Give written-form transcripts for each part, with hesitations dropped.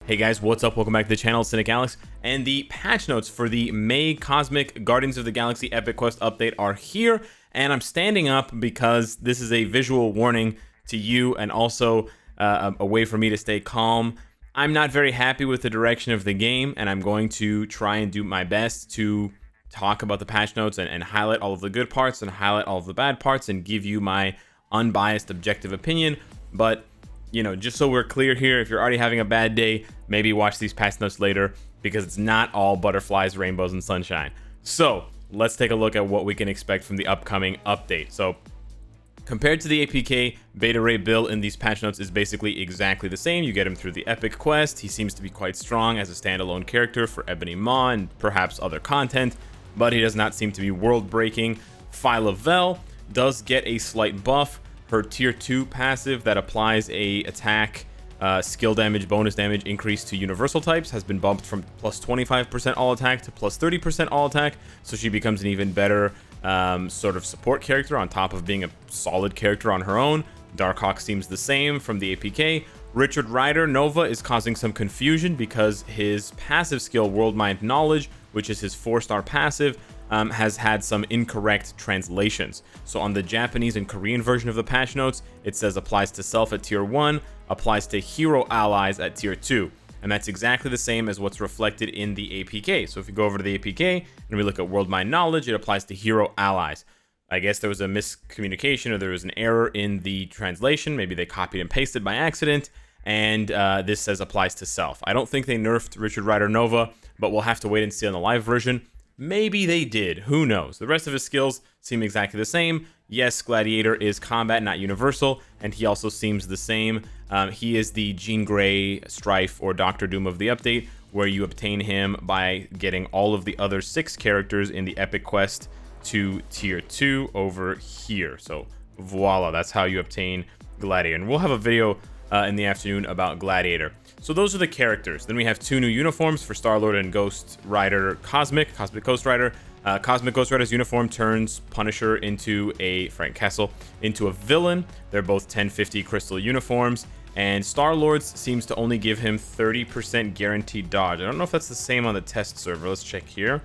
Hey guys, what's up? Welcome back to the channel, Cynicalex. And the patch notes for the May Cosmic Guardians of the Galaxy Epic Quest update are here. And I'm standing up because this is a visual warning to you and also a way for me to stay calm. I'm not very happy with the direction of the game, and I'm going to try and do my best to talk about the patch notes and highlight all of the good parts and highlight all of the bad parts and give you my unbiased, objective opinion. But you know, just so we're clear here, if you're already having a bad day, maybe watch these patch notes later because it's not all butterflies, rainbows, and sunshine. So let's take a look at what we can expect from the upcoming update. So compared to the APK, Beta Ray Bill in these patch notes is basically exactly the same. You get him through the Epic Quest. He seems to be quite strong as a standalone character for Ebony Maw and perhaps other content, but he does not seem to be world-breaking. Phyla Vel does get a slight buff. Her tier 2 passive that applies a attack, skill damage, bonus damage increase to universal types has been bumped from plus 25% all attack to plus 30% all attack, so she becomes an even better sort of support character on top of being a solid character on her own. Darkhawk seems the same from the APK. Richard Rider Nova is causing some confusion because his passive skill, World Mind Knowledge, which is his 4-star passive, has had some incorrect translations. So on the Japanese and Korean version of the patch notes, it says applies to self at tier 1, applies to hero allies at tier 2. And that's exactly the same as what's reflected in the APK. So if you go over to the APK and we look at World Mind Knowledge, it applies to hero allies. I guess there was a miscommunication or there was an error in the translation. Maybe they copied and pasted by accident. And this says applies to self. I don't think they nerfed Richard Rider Nova, but we'll have to wait and see on the live version. Maybe they did, who knows? The rest of his skills seem exactly the same. Yes, Gladiator is combat, not universal, and he also seems the same. He is the Jean Grey, Strife, or Doctor Doom of the update, where you obtain him by getting all of the other 6 characters in the Epic Quest to tier 2 over here. So voila, that's how you obtain Gladiator. And we'll have a video in the afternoon about Gladiator. So those are the characters. Then we have 2 new uniforms for Star-Lord and Ghost Rider Cosmic Ghost Rider. Cosmic Ghost Rider's uniform turns Punisher into Frank Castle into a villain. They're both 1050 crystal uniforms. And Star-Lord's seems to only give him 30% guaranteed dodge. I don't know if that's the same on the test server. Let's check here.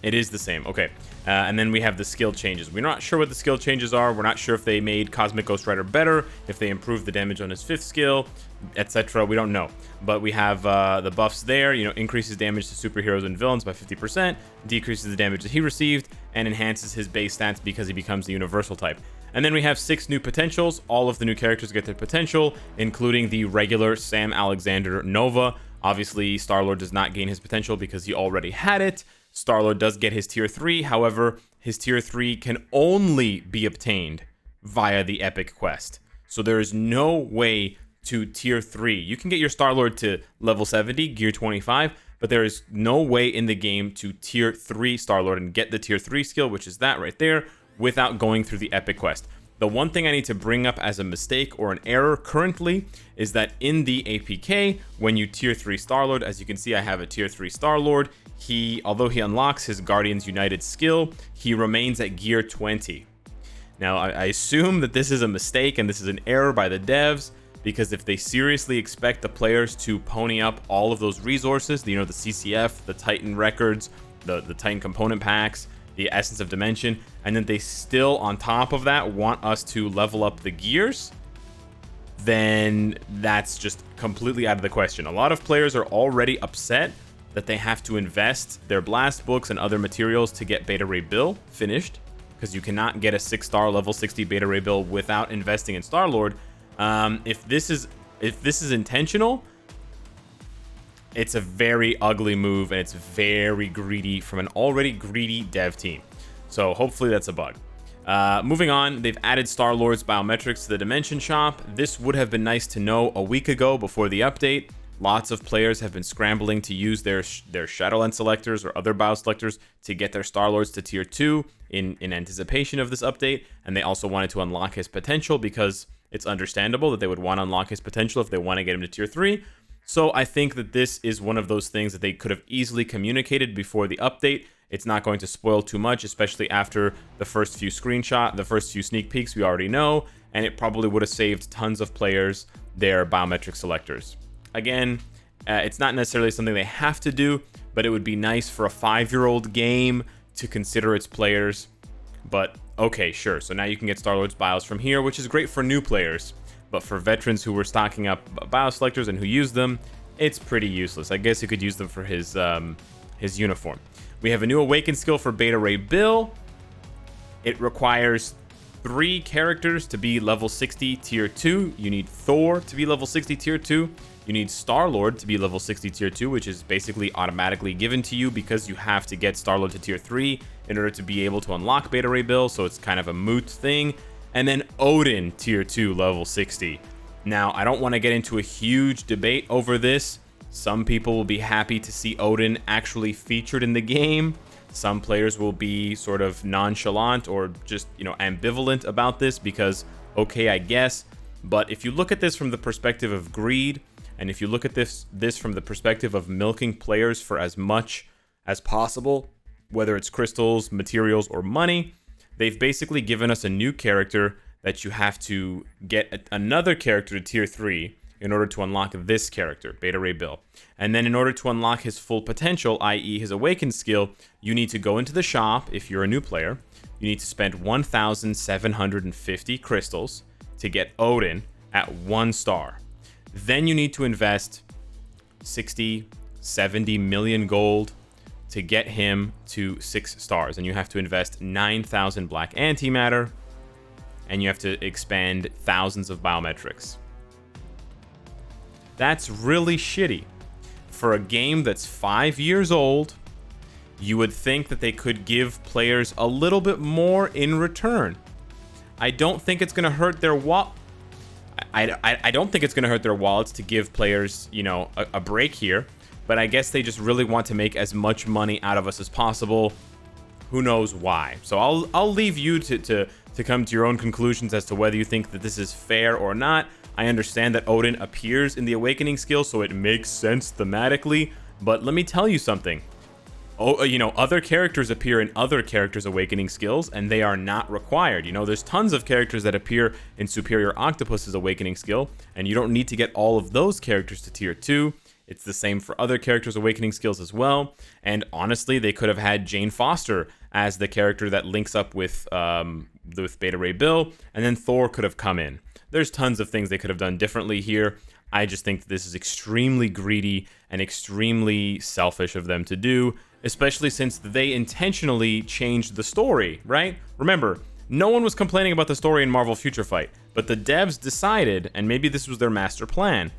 It is the same. Okay. And then we have the skill changes. We're not sure what the skill changes are. We're not sure if they made Cosmic Ghost Rider better, if they improved the damage on his 5th skill, etc. We don't know. But we have the buffs there. You know, increases damage to superheroes and villains by 50%, decreases the damage that he received, and enhances his base stats because he becomes the universal type. And then we have 6 new potentials. All of the new characters get their potential, including the regular Sam Alexander Nova. Obviously, Star-Lord does not gain his potential because he already had it. Star-Lord does get his tier 3, however, his tier 3 can only be obtained via the Epic Quest. So there is no way to tier 3. You can get your Star-Lord to level 70, gear 25, but there is no way in the game to tier 3 Star-Lord and get the tier 3 skill, which is that right there, without going through the Epic Quest. The one thing I need to bring up as a mistake or an error currently is that in the APK, when you tier 3 Star-Lord, as you can see, I have a tier 3 Star-Lord. Although he unlocks his Guardians United skill, he remains at gear 20. Now, I assume that this is a mistake and this is an error by the devs, because if they seriously expect the players to pony up all of those resources, you know, the CCF, the Titan records, the Titan component packs, the Essence of Dimension, and then they still, on top of that, want us to level up the gears, then that's just completely out of the question. A lot of players are already upset that they have to invest their blast books and other materials to get Beta Ray Bill finished, because you cannot get a 6-star level 60 Beta Ray Bill without investing in Star-Lord. If this is intentional, it's a very ugly move, and it's very greedy from an already greedy dev team. So hopefully that's a bug. Moving on, they've added Star-Lord's biometrics to the Dimension Shop. This would have been nice to know a week ago before the update. Lots of players have been scrambling to use their Shadowland selectors or other bio selectors to get their Star-Lords to tier 2 in anticipation of this update, and they also wanted to unlock his potential because it's understandable that they would want to unlock his potential if they want to get him to tier 3. So I think that this is one of those things that they could have easily communicated before the update. It's not going to spoil too much, especially after the first few sneak peeks we already know, and it probably would have saved tons of players their biometric selectors. Again, It's not necessarily something they have to do, but it would be nice for a 5-year-old game to consider its players. But okay, sure. So now you can get Star-Lord's bios from here, which is great for new players. But for veterans who were stocking up bio selectors and who use them, it's pretty useless. I guess you could use them for his uniform. We have a new Awaken skill for Beta Ray Bill. It requires 3 characters to be level 60 tier 2. You need Thor to be level 60 tier 2. You need Star-Lord to be level 60 tier 2, which is basically automatically given to you because you have to get Star-Lord to tier 3 in order to be able to unlock Beta Ray Bill, so it's kind of a moot thing. And then Odin tier 2 level 60. Now, I don't want to get into a huge debate over this. Some people will be happy to see Odin actually featured in the game. Some players will be sort of nonchalant or just, ambivalent about this because, okay, I guess. But if you look at this from the perspective of greed, and if you look at this from the perspective of milking players for as much as possible, whether it's crystals, materials, or money, they've basically given us a new character that you have to get another character to tier 3 in order to unlock this character, Beta Ray Bill. And then in order to unlock his full potential, i.e. his Awaken skill, you need to go into the shop if you're a new player. You need to spend 1,750 crystals to get Odin at 1 star. Then you need to invest 60, 70 million gold to get him to 6 stars. And you have to invest 9,000 black antimatter, and you have to expand thousands of biometrics. That's really shitty. For a game that's 5 years old, you would think that they could give players a little bit more in return. I don't think it's going to hurt their I don't think it's going to hurt their wallets to give players, a break here. But I guess they just really want to make as much money out of us as possible. Who knows why? So I'll leave you to come to your own conclusions as to whether you think that this is fair or not. I understand that Odin appears in the Awakening skill, so it makes sense thematically. But let me tell you something. Other characters appear in other characters' Awakening skills, and they are not required. There's tons of characters that appear in Superior Octopus's Awakening skill, and you don't need to get all of those characters to tier 2. It's the same for other characters' Awakening skills as well. And honestly, they could have had Jane Foster as the character that links up with Beta Ray Bill, and then Thor could have come in. There's tons of things they could have done differently here. I just think that this is extremely greedy and extremely selfish of them to do, especially since they intentionally changed the story, right? Remember, no one was complaining about the story in Marvel Future Fight, but the devs decided, and maybe this was their master plan,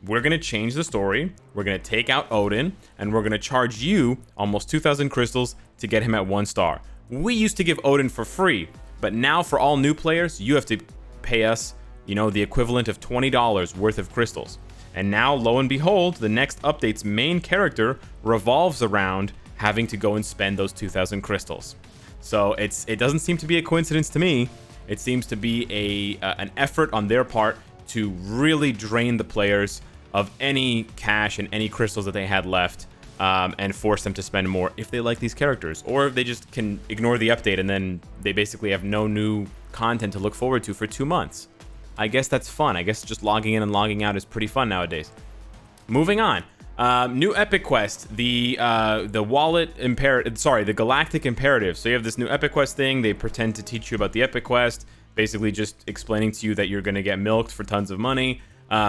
we're going to change the story, we're going to take out Odin, and we're going to charge you almost 2,000 crystals to get him at 1 star. We used to give Odin for free, but now for all new players, you have to pay us, the equivalent of $20 worth of crystals. And now, lo and behold, the next update's main character revolves around having to go and spend those 2,000 crystals. So it doesn't seem to be a coincidence to me. It seems to be an effort on their part to really drain the players of any cash and any crystals that they had left, and force them to spend more if they like these characters, or if they just can ignore the update and then they basically have no new content to look forward to for 2 months. I guess that's fun. I guess just logging in and logging out is pretty fun nowadays. Moving on. New epic quest, the galactic imperative. So you have this new epic quest thing. They pretend to teach you about the epic quest, basically just explaining to you that you're going to get milked for tons of money.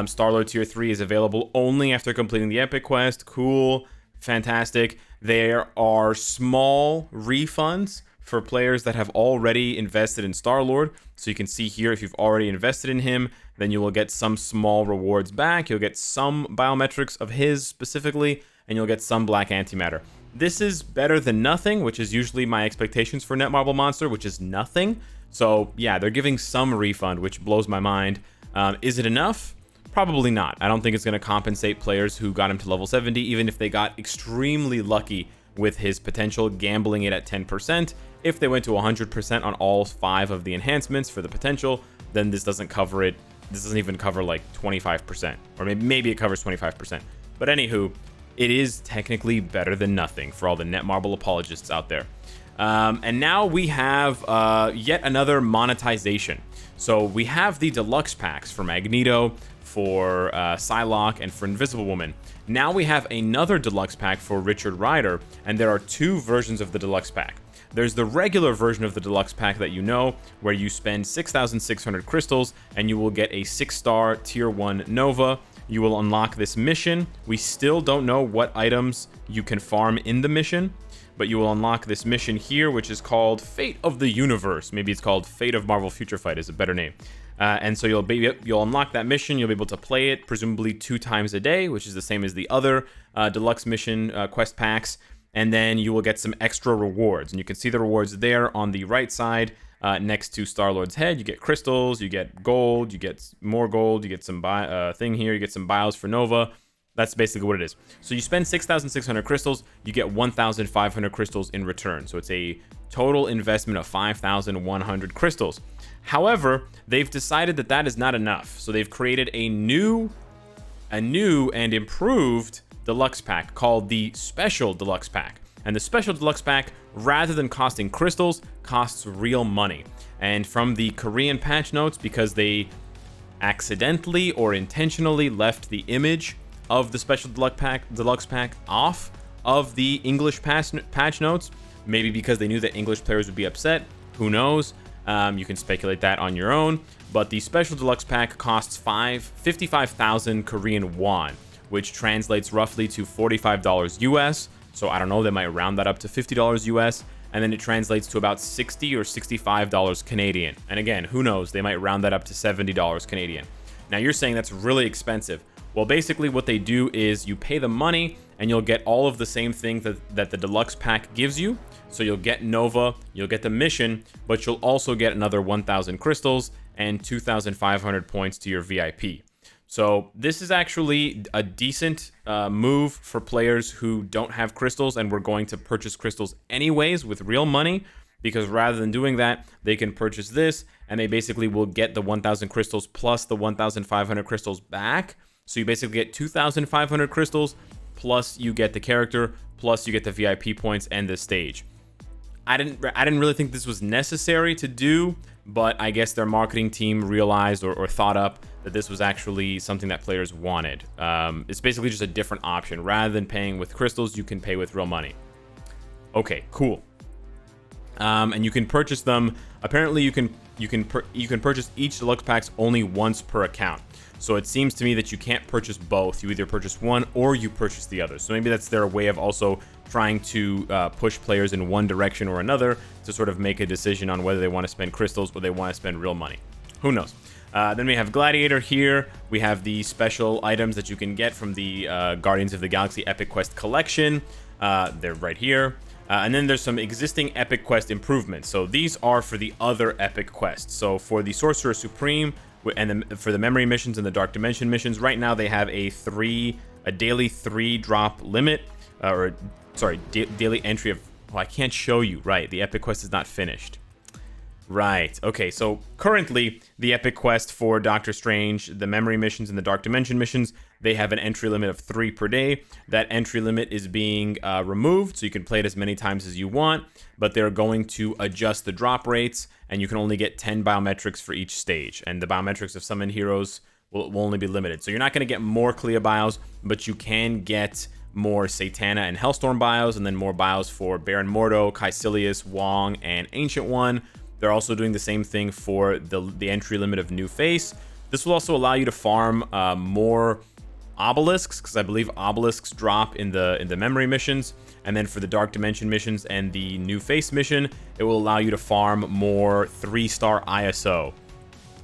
Star-Lord tier 3 is available only after completing the epic quest. Cool, fantastic. There are small refunds for players that have already invested in Star-Lord. So you can see here, if you've already invested in him, then you will get some small rewards back. You'll get some biometrics of his specifically, and you'll get some black antimatter. This is better than nothing, which is usually my expectations for Netmarble Monster, which is nothing. So yeah, they're giving some refund, which blows my mind. Is it enough? Probably not. I don't think it's going to compensate players who got him to level 70, even if they got extremely lucky with his potential, gambling it at 10%. If they went to 100% on all 5 of the enhancements for the potential, then this doesn't cover it. This doesn't even cover like 25%, or maybe it covers 25%. But anywho, it is technically better than nothing for all the Netmarble apologists out there. And now we have yet another monetization. So we have the Deluxe Packs for Magneto, for Psylocke, and for Invisible Woman. Now we have another Deluxe Pack for Richard Rider, and there are two versions of the Deluxe Pack. There's the regular version of the Deluxe Pack that you know, where you spend 6,600 crystals and you will get a 6-star Tier 1 Nova. You will unlock this mission. We still don't know what items you can farm in the mission, but you will unlock this mission here, which is called Fate of the Universe. Maybe it's called Fate of Marvel Future Fight is a better name. And so you'll unlock that mission. You'll be able to play it presumably 2 times a day, which is the same as the other Deluxe Mission quest packs. And then you will get some extra rewards. And you can see the rewards there on the right side next to Star-Lord's head. You get crystals, you get gold, you get more gold, you get some thing here, you get some bios for Nova. That's basically what it is. So you spend 6,600 crystals, you get 1,500 crystals in return. So it's a total investment of 5,100 crystals. However, they've decided that that is not enough. So they've created a new and improved Deluxe Pack called the Special Deluxe Pack. And the Special Deluxe Pack, rather than costing crystals, costs real money. And from the Korean patch notes, because they accidentally or intentionally left the image of the Special Deluxe Pack off of the English patch notes, maybe because they knew that English players would be upset, who knows? You can speculate that on your own. But the Special Deluxe Pack costs 55,000 Korean won, which translates roughly to $45 US. So I don't know, they might round that up to $50 US. And then it translates to about $60 or $65 Canadian. And again, who knows, they might round that up to $70 Canadian. Now you're saying that's really expensive. Well, basically what they do is you pay the money and you'll get all of the same thing that the Deluxe Pack gives you. So you'll get Nova, you'll get the mission, but you'll also get another 1,000 crystals and 2,500 points to your VIP. So this is actually a decent move for players who don't have crystals and were going to purchase crystals anyways with real money, because rather than doing that, they can purchase this and they basically will get the 1,000 crystals plus the 1,500 crystals back. So you basically get 2,500 crystals, plus you get the character, plus you get the VIP points and the stage. I didn't really think this was necessary to do, but I guess their marketing team realized or thought up that this was actually something that players wanted. It's basically just a different option. Rather than paying with crystals, you can pay with real money. Okay, cool. And you can purchase them. Apparently, you can purchase each Deluxe Packs only once per account. So it seems to me that you can't purchase both. You either purchase one or you purchase the other. So maybe that's their way of also trying to push players in one direction or another to sort of make a decision on whether they want to spend crystals or they want to spend real money. Who knows? Then we have Gladiator here. We have the special items that you can get from the Guardians of the Galaxy Epic Quest collection. They're right here. And then there's some existing Epic Quest improvements. So these are for the other Epic Quests. So for the Sorcerer Supreme and for the Memory missions and the Dark Dimension missions, right now they have a daily 3 drop limit, daily entry of. Well, I can't show you. Right, the Epic Quest is not finished. Right. Okay, so currently the Epic Quest for Doctor Strange, the Memory missions, and the Dark Dimension missions, they have an entry limit of 3 per day. That entry limit is being removed, so you can play it as many times as you want, but they're going to adjust the drop rates, and you can only get 10 biometrics for each stage, and the biometrics of summoned heroes will only be limited. So you're not going to get more Clea bios, but you can get more Satana and Hellstorm bios, and then more bios for Baron Mordo, Caecilius, Wong, and Ancient One. They're also doing the same thing for the entry limit of New Face. This will also allow you to farm more obelisks, because I believe obelisks drop in the Memory missions. And then for the Dark Dimension missions and the New Face mission, it will allow you to farm more 3-star ISO.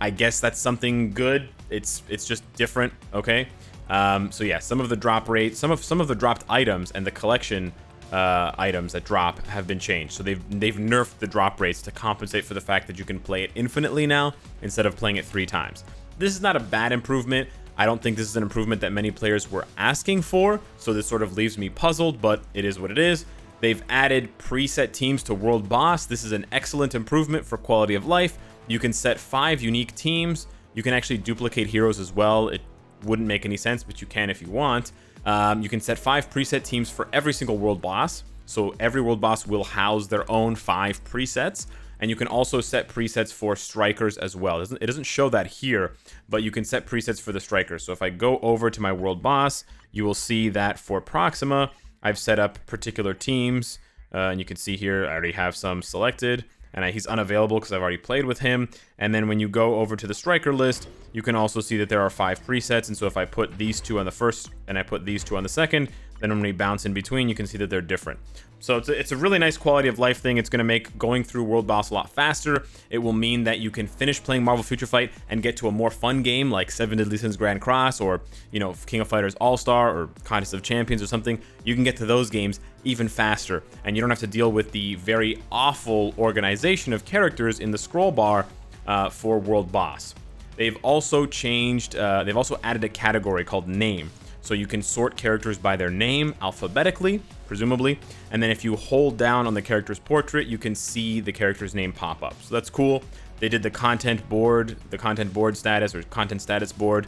I guess that's something good. It's just different, okay? So yeah, some of the drop rates, some of the dropped items and the collection items that drop have been changed. So they've nerfed the drop rates to compensate for the fact that you can play it infinitely now instead of playing it 3 times. This is not a bad improvement. I don't think this is an improvement that many players were asking for, so this sort of leaves me puzzled, but it is what it is. They've added preset teams to World Boss. This is an excellent improvement for quality of life. You can set 5 unique teams. You can actually duplicate heroes as well. It wouldn't make any sense, but you can if you want. You can set 5 preset teams for every single World Boss. So every World Boss will house their own 5 presets. And you can also set presets for strikers as well. It doesn't show that here, but you can set presets for the strikers. So if I go over to my world boss, you will see that for Proxima, I've set up particular teams. And you can see here, I already have some selected. And he's unavailable because I've already played with him. And then when you go over to the striker list, you can also see that there are 5 presets. And so if I put these 2 on the first and I put these 2 on the second, then when we bounce in between, you can see that they're different. So it's a really nice quality of life thing. It's going to make going through World Boss a lot faster. It will mean that you can finish playing Marvel Future Fight and get to a more fun game like 7 Deadly Sins Grand Cross, or, you know, King of Fighters All-Star, or Contest of Champions or something. You can get to those games even faster, and you don't have to deal with the very awful organization of characters in the scroll bar for World Boss. They've also changed, they've also added a category called Name. So you can sort characters by their name alphabetically, presumably, and then if you hold down on the character's portrait, you can see the character's name pop up. So that's cool. They did the content board status, or content status board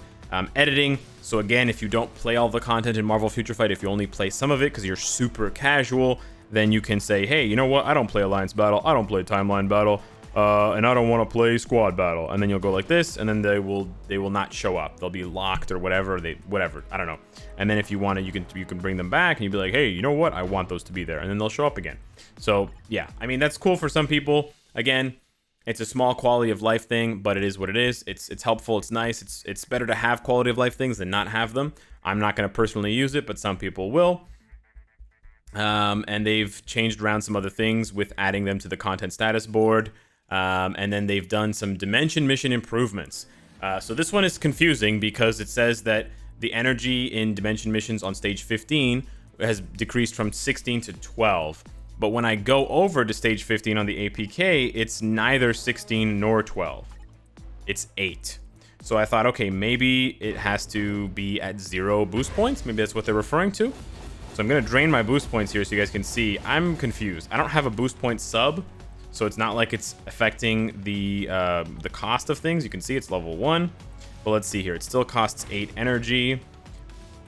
editing. So again, if you don't play all the content in Marvel Future Fight, if you only play some of it because you're super casual, then you can say, hey, you know what? I don't play Alliance Battle, I don't play Timeline Battle, and I don't want to play Squad Battle. And then you'll go like this, and then they will not show up. They'll be locked or whatever. Whatever. I don't know. And then if you want to, you can bring them back, and you'd be like, hey, you know what? I want those to be there, and then they'll show up again. So yeah, I mean, that's cool for some people. Again, it's a small quality of life thing, but it is what it is. It's helpful. It's nice. It's better to have quality of life things than not have them. I'm not going to personally use it, but some people will. And they've changed around some other things with adding them to the content status board. And then they've done some dimension mission improvements. So this one is confusing because it says that the energy in dimension missions on stage 15 has decreased from 16 to 12. But when I go over to stage 15 on the APK, it's neither 16 nor 12. It's 8. So I thought, okay, maybe it has to be at 0 boost points. Maybe that's what they're referring to. So I'm going to drain my boost points here so you guys can see. I'm confused. I don't have a boost point sub, so it's not like it's affecting the cost of things. You can see it's level 1. But let's see here. It still costs 8 energy.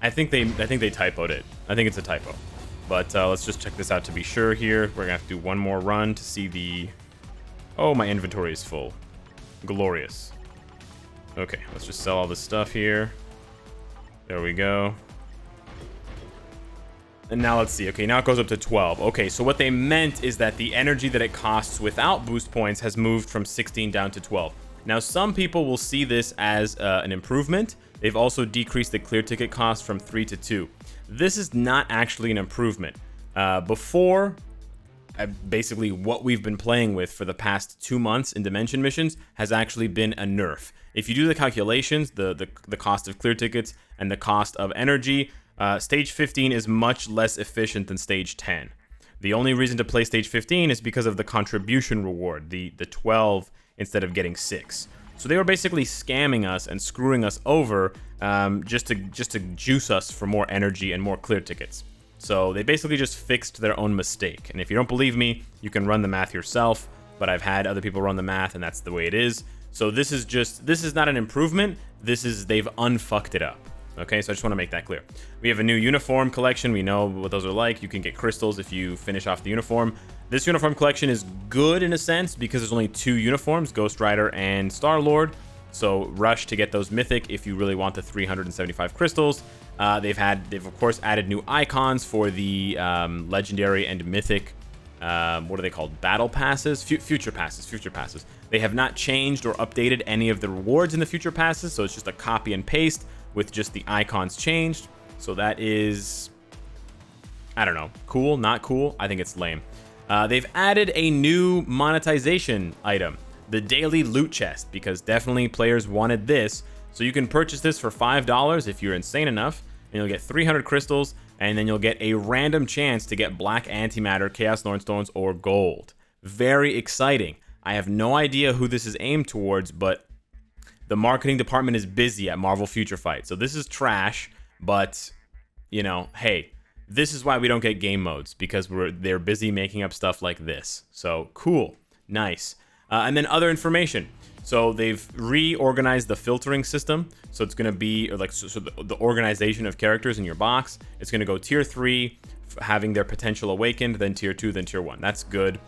I think they typoed it. I think it's a typo. But let's just check this out to be sure here. We're going to have to do one more run to see the... Oh, my inventory is full. Glorious. Okay, let's just sell all this stuff here. There we go. And now let's see. Okay, now it goes up to 12. Okay, so what they meant is that the energy that it costs without boost points has moved from 16 down to 12. Now, some people will see this as an improvement. They've also decreased the clear ticket cost from 3 to 2. This is not actually an improvement. Before, basically what we've been playing with for the past 2 months in Dimension missions has actually been a nerf. If you do the calculations, the cost of clear tickets and the cost of energy, stage 15 is much less efficient than stage 10. The only reason to play stage 15 is because of the contribution reward, the 12 instead of getting 6. So they were basically scamming us and screwing us over just to juice us for more energy and more clear tickets. So they basically just fixed their own mistake. And if you don't believe me, you can run the math yourself. But I've had other people run the math, and that's the way it is. So this is not an improvement. They've unfucked it up. Okay, so I just want to make that clear. We have a new uniform collection. We know what those are like. You can get crystals if you finish off the uniform. This uniform collection is good in a sense because there's only 2 uniforms, Ghost Rider and Star-Lord. So rush to get those mythic if you really want the 375 crystals. They've of course added new icons for the legendary and mythic. What are they called? Battle passes? Future passes. They have not changed or updated any of the rewards in the future passes, so it's just a copy and paste with just the icons changed. So that is, I don't know, cool, not cool. I think it's lame. They've added a new monetization item, the daily loot chest, because definitely players wanted this. So you can purchase this for $5 if you're insane enough, and you'll get 300 crystals, and then you'll get a random chance to get black antimatter, chaos thornstones, or gold. Very exciting. I have no idea who this is aimed towards, but the marketing department is busy at Marvel Future Fight. So this is trash, but, you know, hey, this is why we don't get game modes, because they're busy making up stuff like this. So cool, nice. And then other information. So they've reorganized the filtering system. So it's going to be the organization of characters in your box. It's going to go tier 3 having their potential awakened, then tier 2, then tier 1. That's good.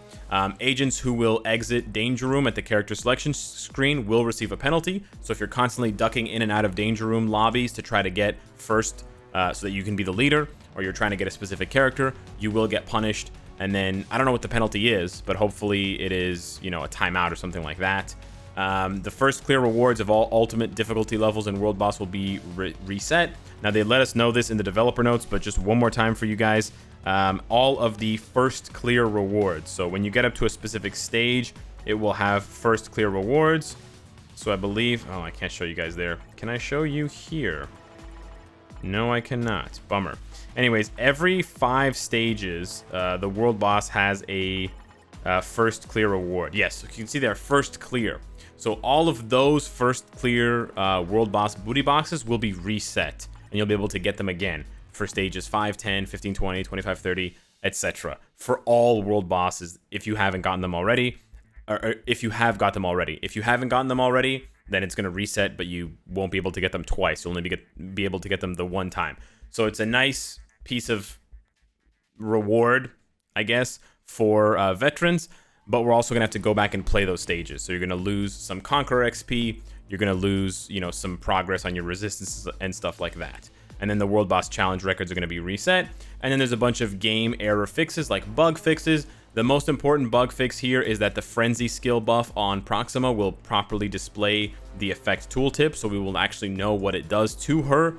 Agents who will exit danger room at the character selection screen will receive a penalty. So if you're constantly ducking in and out of danger room lobbies to try to get first so that you can be the leader, or you're trying to get a specific character, you will get punished. And then I don't know what the penalty is, but hopefully it is, you know, a timeout or something like that. The first clear rewards of all ultimate difficulty levels in World Boss will be reset. Now, they let us know this in the developer notes, but just one more time for you guys. All of the first clear rewards. So when you get up to a specific stage, it will have first clear rewards. So I believe... Oh, I can't show you guys there. Can I show you here? No, I cannot. Bummer. Anyways, every 5 stages, the World Boss has a first clear reward. Yes, so you can see there, first clear. So all of those first clear World Boss booty boxes will be reset, and you'll be able to get them again for stages 5, 10, 15, 20, 25, 30, etc. For all World Bosses, if you haven't gotten them already, or if you have got them already. If you haven't gotten them already, then it's going to reset, but you won't be able to get them twice. You'll only be able to get them the one time. So it's a nice piece of reward, I guess, for veterans, but we're also gonna have to go back and play those stages. So you're gonna lose some Conqueror XP, you're gonna lose, you know, some progress on your resistance and stuff like that. And then the World Boss Challenge records are gonna be reset. And then there's a bunch of game error fixes, like bug fixes. The most important bug fix here is that the Frenzy skill buff on Proxima will properly display the effect tooltip, so we will actually know what it does to her.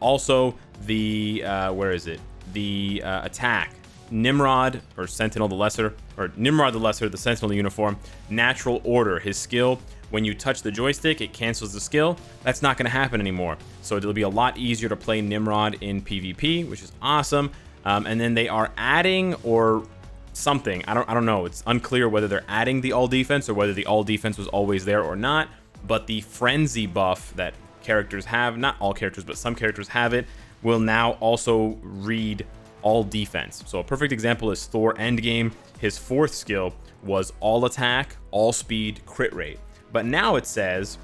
Also, the where is it? The attack Nimrod, or Sentinel the Lesser, or Nimrod the Lesser, the Sentinel uniform, Natural Order, his skill. When you touch the joystick, it cancels the skill. That's not going to happen anymore. So it'll be a lot easier to play Nimrod in PvP, which is awesome. And then they are adding or something. I don't know. It's unclear whether they're adding the all defense or whether the all defense was always there or not. But the Frenzy buff that characters have, not all characters, but some characters have it, will now also read all defense. So a perfect example is Thor Endgame. His 4th skill was all attack, all speed, crit rate. But now it says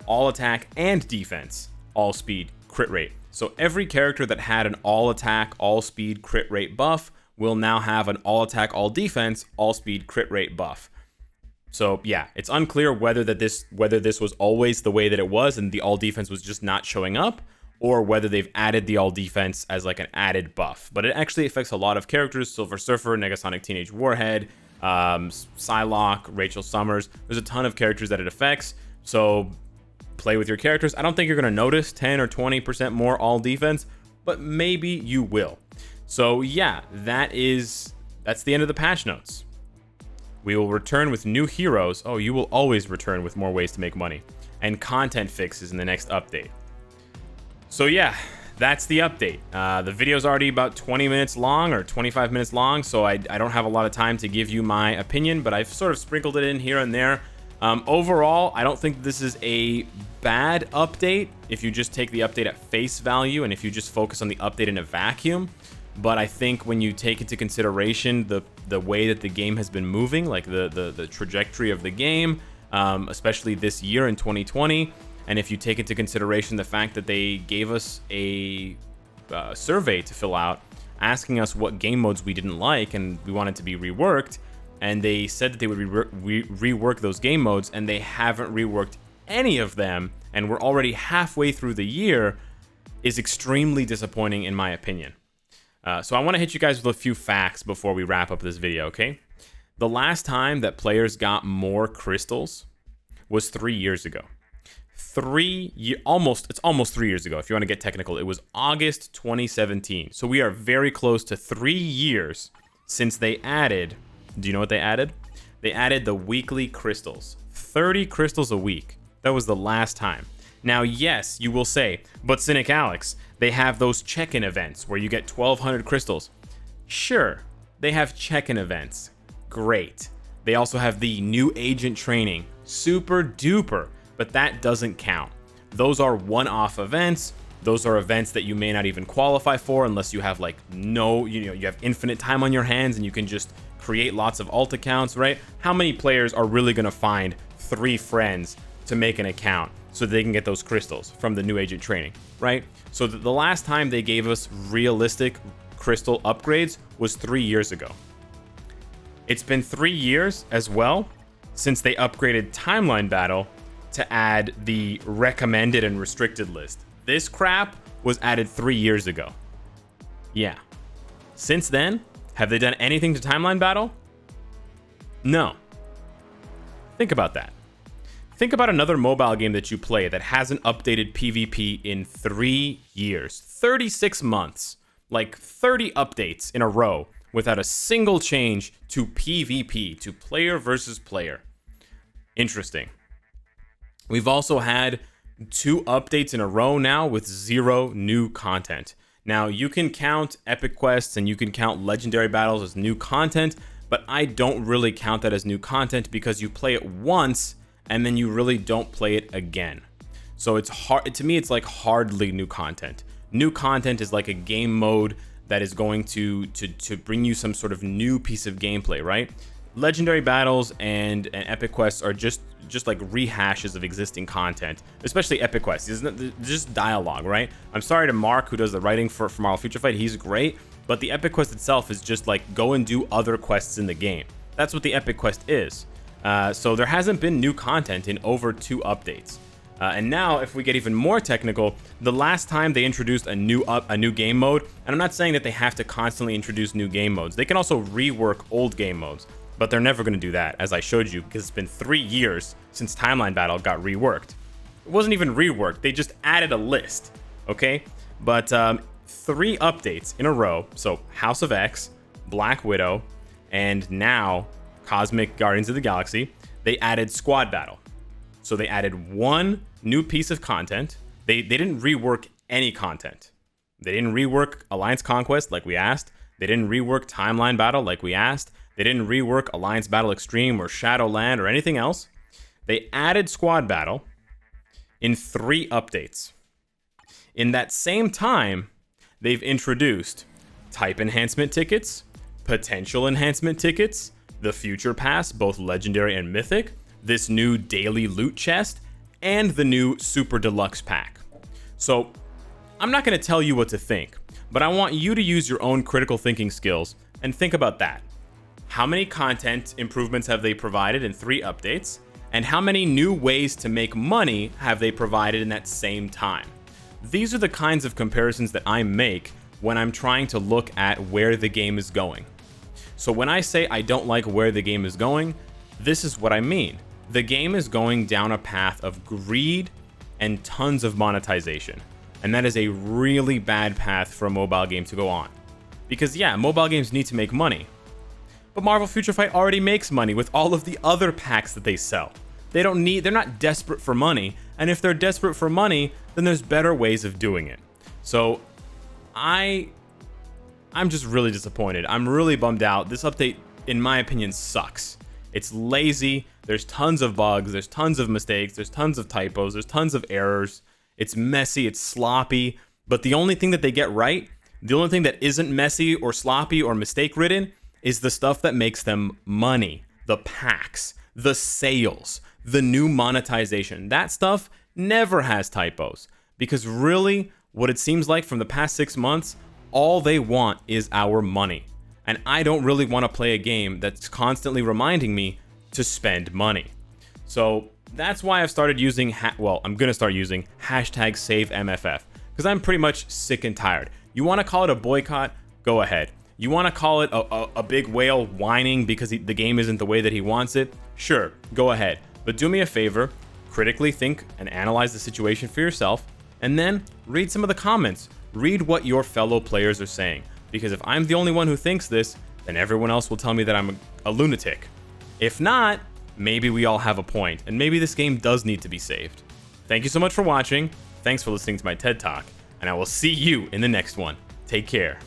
all attack and defense, all speed, crit rate. So every character that had an all attack, all speed, crit rate buff will now have an all attack, all defense, all speed, crit rate buff. So yeah, it's unclear whether this was always the way that it was and the all defense was just not showing up, or whether they've added the all defense as like an added buff. But it actually affects a lot of characters: Silver Surfer, Negasonic Teenage Warhead, Psylocke, Rachel Summers. There's a ton of characters that it affects. So play with your characters. I don't think you're going to notice 10 or 20% more all defense, but maybe you will. So yeah, that's the end of the patch notes. We will return with new heroes. Oh, you will always return with more ways to make money. And content fixes in the next update. So yeah, that's the update. The video's already about 20 minutes long or 25 minutes long, so I don't have a lot of time to give you my opinion, but I've sort of sprinkled it in here and there. Overall, I don't think this is a bad update if you just take the update at face value and if you just focus on the update in a vacuum. But I think when you take into consideration the way that the game has been moving, like the trajectory of the game, especially this year in 2020, and if you take into consideration the fact that they gave us a survey to fill out asking us what game modes we didn't like and we wanted to be reworked, and they said that they would rework those game modes, and they haven't reworked any of them, and we're already halfway through the year, is extremely disappointing in my opinion. So I want to hit you guys with a few facts before we wrap up this video, okay? The last time that players got more crystals was 3 years ago. It's almost 3 years ago. If you want to get technical, it was August 2017. So we are very close to 3 years since they added, do you know what they added? They added the weekly crystals, 30 crystals a week. That was the last time. Now, yes, you will say, but Cynicalex, they have those check-in events where you get 1,200 crystals. Sure, they have check-in events. Great. They also have the new agent training. Super duper. But that doesn't count. Those are one-off events. Those are events that you may not even qualify for unless you have you have infinite time on your hands and you can just create lots of alt accounts, right? How many players are really going to find 3 friends to make an account so that they can get those crystals from the new agent training, right? So the last time they gave us realistic crystal upgrades was 3 years ago. It's been 3 years as well since they upgraded Timeline Battle to add the recommended and restricted list. This crap was added 3 years ago. Yeah. Since then, have they done anything to Timeline Battle? No. Think about that. Think about another mobile game that you play that hasn't updated PvP in 3 years. 36 months. Like 30 updates in a row without a single change to PvP, to player versus player. Interesting. We've also had 2 updates in a row now with 0 new content. Now, you can count epic quests and you can count legendary battles as new content, but I don't really count that as new content because you play it once and then you really don't play it again. So it's hard to me, it's like hardly new content. New content is like a game mode that is going to bring you some sort of new piece of gameplay, right? Legendary battles and epic quests are just like rehashes of existing content, especially epic quests. It's just dialogue, right? I'm sorry to Mark, who does the writing for Marvel Future Fight. He's great, but the epic quest itself is just like go and do other quests in the game. That's what the epic quest is. So there hasn't been new content in over 2 updates. And now, if we get even more technical, the last time they introduced a new game mode, and I'm not saying that they have to constantly introduce new game modes. They can also rework old game modes, but they're never going to do that, as I showed you, because it's been 3 years since Timeline Battle got reworked. It wasn't even reworked, they just added a list, okay? But 3 updates in a row, so House of X, Black Widow, and now Cosmic Guardians of the Galaxy, they added Squad Battle. So they added 1 new piece of content. They didn't rework any content. They didn't rework Alliance Conquest like we asked. They didn't rework Timeline Battle like we asked. They didn't rework Alliance Battle Extreme or Shadowland or anything else. They added Squad Battle in 3 updates. In that same time, they've introduced type enhancement tickets, potential enhancement tickets, the Future Pass, both Legendary and Mythic, this new daily loot chest, and the new Super Deluxe Pack. So, I'm not going to tell you what to think, but I want you to use your own critical thinking skills and think about that. How many content improvements have they provided in 3 updates? And how many new ways to make money have they provided in that same time? These are the kinds of comparisons that I make when I'm trying to look at where the game is going. So when I say I don't like where the game is going, this is what I mean. The game is going down a path of greed and tons of monetization. And that is a really bad path for a mobile game to go on. Because yeah, mobile games need to make money. But Marvel Future Fight already makes money with all of the other packs that they sell. They're not desperate for money. And if they're desperate for money, then there's better ways of doing it. So I'm just really disappointed. I'm really bummed out. This update, in my opinion, sucks. It's lazy, there's tons of bugs, there's tons of mistakes, there's tons of typos, there's tons of errors. It's messy, it's sloppy, but the only thing that they get right, the only thing that isn't messy or sloppy or mistake-ridden is the stuff that makes them money. The packs, the sales, the new monetization. That stuff never has typos. Because really, what it seems like from the past 6 months, all they want is our money. And I don't really want to play a game that's constantly reminding me to spend money. So that's why I've started using, I'm going to start using hashtag #SaveMFF. Because I'm pretty much sick and tired. You want to call it a boycott? Go ahead. You want to call it a big whale whining because the game isn't the way that he wants it? Sure, go ahead. But do me a favor, critically think and analyze the situation for yourself, and then read some of the comments. Read what your fellow players are saying. Because if I'm the only one who thinks this, then everyone else will tell me that I'm a lunatic. If not, maybe we all have a point, and maybe this game does need to be saved. Thank you so much for watching, thanks for listening to my TED Talk, and I will see you in the next one. Take care.